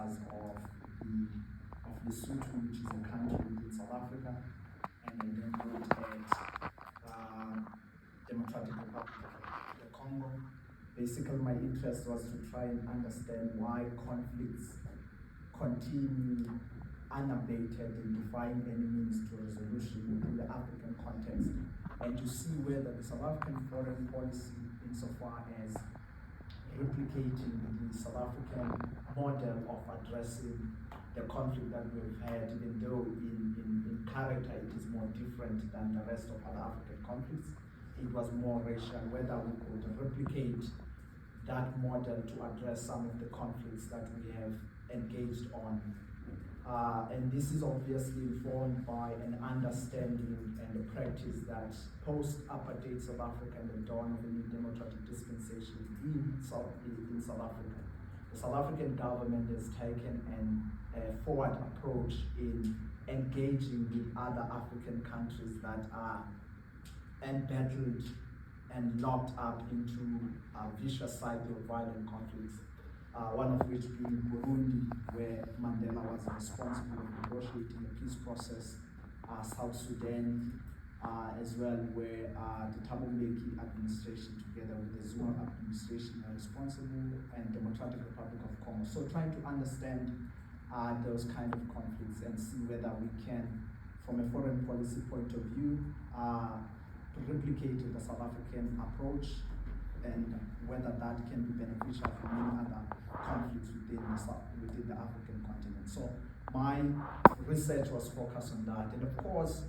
size of Lesotho, which is a country within South Africa, and I then looked at Democratic Republic of the Congo. Basically, my interest was to try and understand why conflicts continue unabated in defying any means to resolution within the African context, and to see whether the South African foreign policy, insofar as replicating the South African model of addressing the conflict that we've had, even though in character it is more different than the rest of other African conflicts. It was more racial, whether we could replicate that model to address some of the conflicts that we have engaged on. And this is obviously informed by an understanding and a practice that post-apartheid South Africa and the dawn of a new democratic dispensation in South Africa, the South African government has taken a forward approach in engaging with other African countries that are embattled and locked up into a vicious cycle of violent conflicts. One of which being Burundi, where Mandela was responsible for negotiating a peace process, South Sudan, as well, where the Thabo Mbeki administration together with the Zuma administration are responsible, and Democratic Republic of Congo. So trying to understand those kind of conflicts and see whether we can, from a foreign policy point of view, replicate the South African approach, and whether that can be beneficial for many other conflicts within the African continent. So my research was focused on that, and of course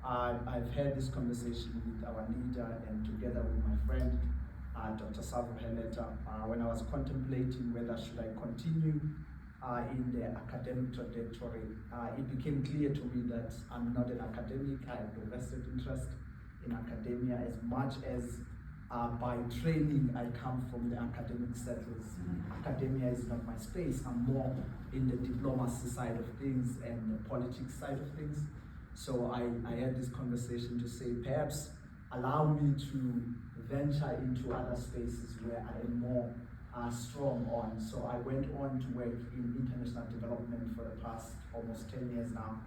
I've had this conversation with our leader and together with my friend Dr. Savo Heleta when I was contemplating whether should I continue in the academic trajectory. It became clear to me that I'm not an academic. I have a vested interest in academia as much as by training I come from the academic settles. Academia is not my space. I'm more in the diplomacy side of things and the politics side of things. So I had this conversation to say, perhaps allow me to venture into other spaces where I am more strong on. So I went on to work in international development for the past almost 10 years now,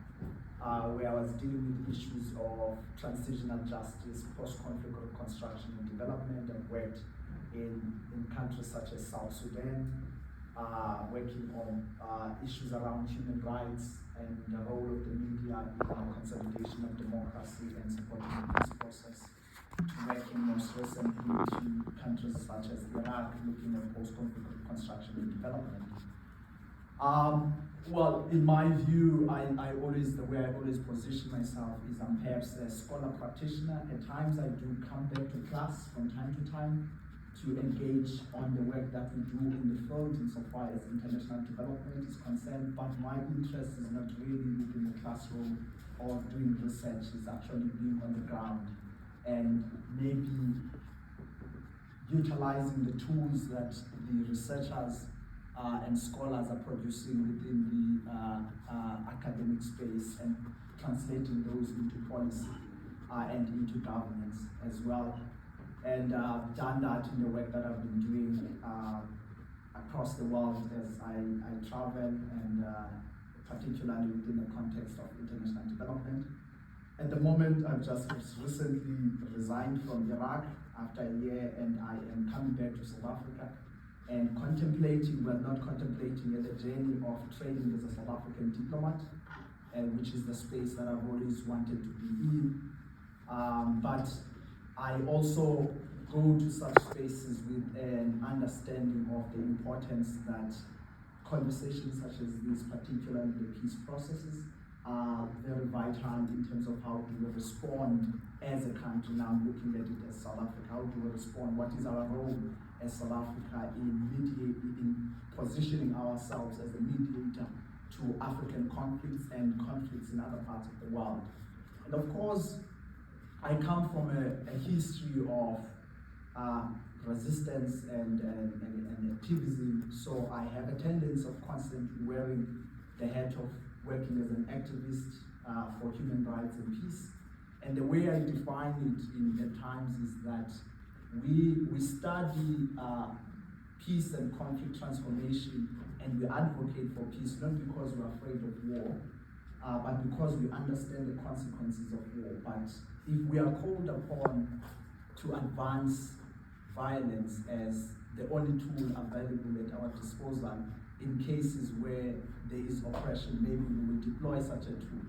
where I was dealing with issues of transitional justice, post-conflict reconstruction and development. I've worked in countries such as South Sudan, working on issues around human rights and the role of the media in the consolidation of democracy and supporting the peace process, to working most recently to countries such as Iraq, looking at post-conflict reconstruction and development. Well, in my view, the way I always position myself is I'm perhaps a scholar practitioner. At times I do come back to class from time to time to engage on the work that we do in the field insofar as international development is concerned, but my interest is not really within the classroom or doing research. It's actually being on the ground and maybe utilizing the tools that the researchers and scholars are producing within the academic space and translating those into policy and into governance as well. And I've done that in the work that I've been doing across the world as I travel, and particularly within the context of international development. At the moment, I've just recently resigned from Iraq after a year, and I am coming back to South Africa and contemplating, well, not contemplating, the journey of training as a South African diplomat, which is the space that I've always wanted to be in. But I also go to such spaces with an understanding of the importance that conversations such as these, particularly the peace processes, are very vital in terms of how do we respond as a country. Now I'm looking at it as South Africa. How do we respond? What is our role as South Africa in positioning ourselves as a mediator to African conflicts and conflicts in other parts of the world? And of course, I come from a history of resistance and activism, so I have a tendency of constantly wearing the hat of working as an activist for human rights and peace. And the way I define it at times is that we study peace and conflict transformation and we advocate for peace, not because we're afraid of war, but because we understand the consequences of war. But if we are called upon to advance violence as the only tool available at our disposal in cases where there is oppression, maybe we will deploy such a tool.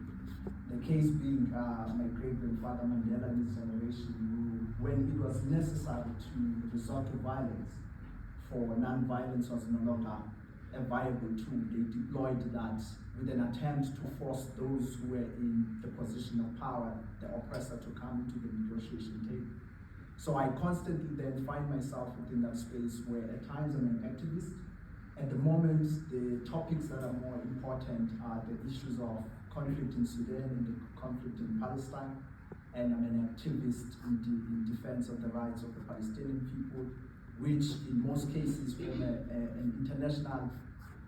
The case being my great-grandfather Mandela and his generation, who, when it was necessary to resort to violence, for non-violence was no longer a viable tool, they deployed that with an attempt to force those who were in the position of power, the oppressor, to come to the negotiation table. So I constantly then find myself within that space where at times I'm an activist. At the moment, the topics that are more important are the issues of conflict in Sudan and the conflict in Palestine. And I'm an activist in defense of the rights of the Palestinian people, which in most cases from an international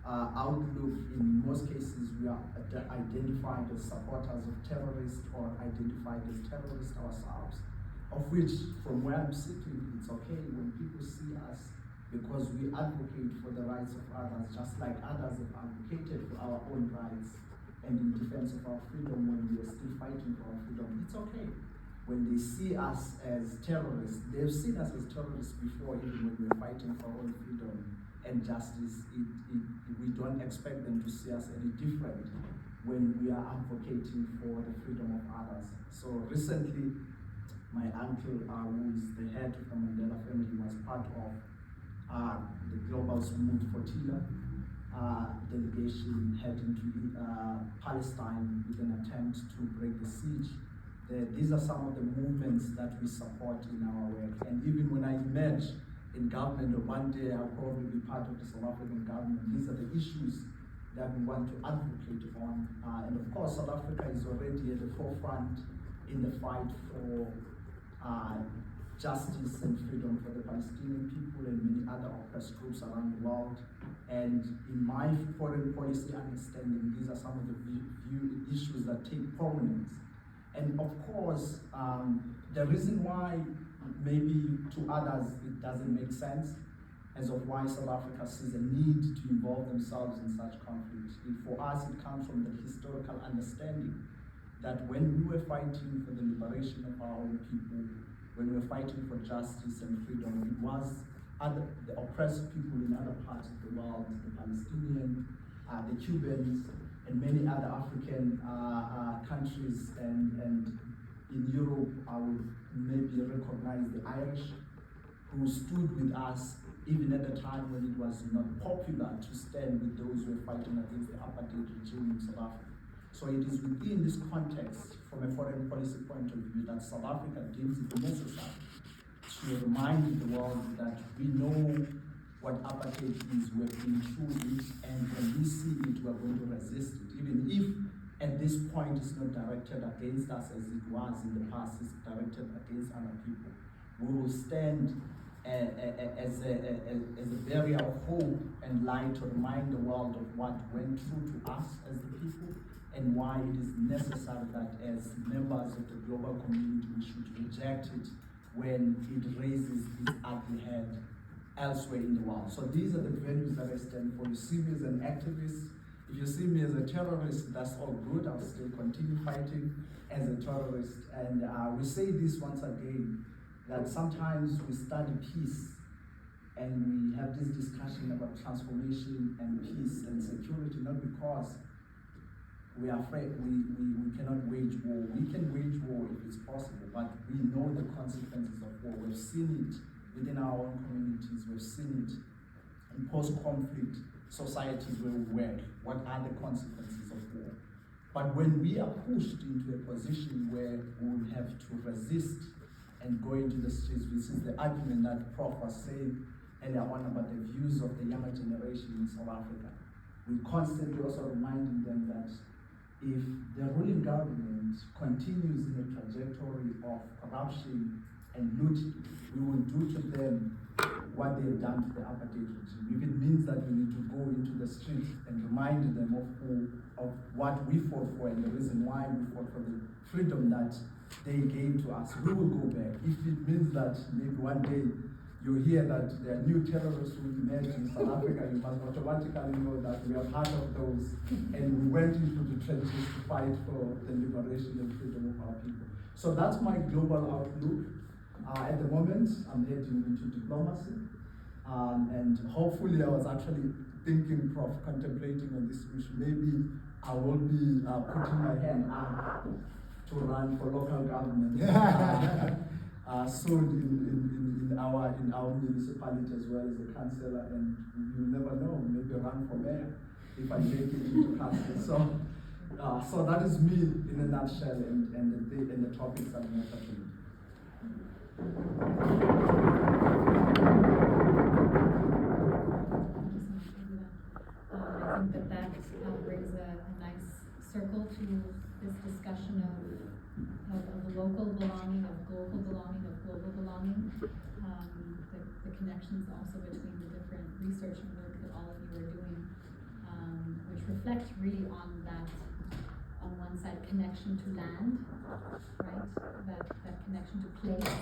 outlook, in most cases we are identified as supporters of terrorists or identified as terrorists ourselves. Of which, from where I'm sitting, it's okay when people see us because we advocate for the rights of others, just like others have advocated for our own rights and in defense of our freedom when we are still fighting for our freedom. It's okay. When they see us as terrorists, they've seen us as terrorists before, even when we're fighting for our own freedom and justice. We don't expect them to see us any different when we are advocating for the freedom of others. So recently, my uncle, who is the head of the Mandela family, was part of the Global Smooth Flotilla delegation heading to Palestine with an attempt to break the siege. These are some of the movements that we support in our work. And even when I emerge in government, or one day I'll probably be part of the South African government, these are the issues that we want to advocate on. And of course, South Africa is already at the forefront in the fight for justice and freedom for the Palestinian people and many other oppressed groups around the world. And in my foreign policy understanding, these are some of the issues that take prominence. And of course, the reason why maybe to others it doesn't make sense, as of why South Africa sees a need to involve themselves in such conflicts. For us, it comes from the historical understanding that when we were fighting for the liberation of our own people, when we were fighting for justice and freedom, it was the oppressed people in other parts of the world, the Palestinian, the Cubans, and many other African countries, and in Europe, I would maybe recognize the Irish, who stood with us even at the time when it was not popular to stand with those who were fighting against the apartheid regime in South Africa. So it is within this context, from a foreign policy point of view, that South Africa deems it necessary to remind the world that we know what apartheid is, we've been through it, and when we see it, we're going to resist it. Even if at this point it's not directed against us as it was in the past, it's directed against other people. We will stand as a barrier of hope and light to remind the world of what went through to us as the people, and why it is necessary that as members of the global community we should reject it when it raises its ugly head elsewhere in the world. So these are the values that I stand for. You see me as an activist. If you see me as a terrorist, that's all good. I'll still continue fighting as a terrorist. And we say this once again, that sometimes we study peace and we have this discussion about transformation and peace and security, not because we are afraid we cannot wage war. We can wage war if it's possible, but we know the consequences of war. We've seen it within our own communities. We've seen it in post-conflict societies where we work. What are the consequences of war? But when we are pushed into a position where we will have to resist and go into the streets, this is the argument that Prof was saying earlier on about the views of the younger generation in South Africa. We constantly also reminding them that if the ruling government continues in a trajectory of corruption and looting, we will do to them what they've done to the apartheid regime. If it means that we need to go into the streets and remind them of what we fought for and the reason why we fought for the freedom that they gave to us, we will go back. If it means that maybe one day you hear that there are new terrorists who emerged in South Africa, you must automatically know that we are part of those, and we went into the trenches to fight for the liberation and freedom of our people. So that's my global outlook. At the moment, I'm heading into diplomacy, and hopefully I was actually thinking, Prof, contemplating on this issue. Maybe I will be putting my hand up to run for local government soon in our municipality as well as a councillor, and you never know, maybe run for mayor if I make it into council. So that is me in a nutshell, and the topics I'm not touching. I think that brings a nice circle to this discussion of local belonging, of global belonging, of global belonging. The connections also between the different research and work that all of you are doing, which reflect really on that, on one side, connection to land, right? That connection to place,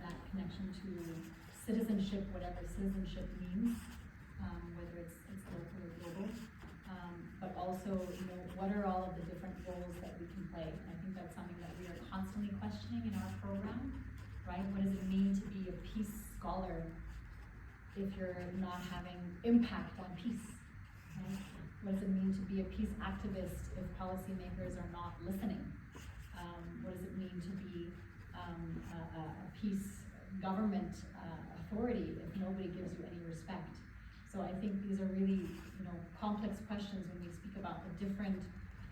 that connection to citizenship, whatever citizenship means, whether it's local or global, but also, what are all of the different roles that we can play? And I think that's something that we are constantly questioning in our program, right? What does it mean to be a peace scholar if you're not having impact on peace? Right? What does it mean to be a peace activist if policymakers are not listening? What does it mean to be a peace government authority if nobody gives you any respect? So I think these are really, complex questions when we speak about the different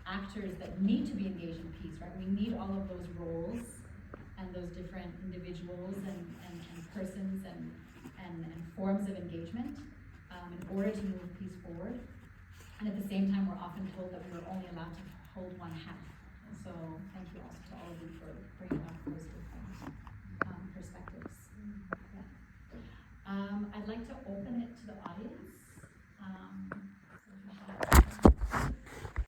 actors that need to be engaged in peace, right? We need all of those roles and those different individuals and persons and forms of engagement in order to move peace forward. And at the same time, we're often told that we're only allowed to hold one half. So thank you also to all of you for bringing up those different perspectives. Yeah. I'd like to open it to the audience.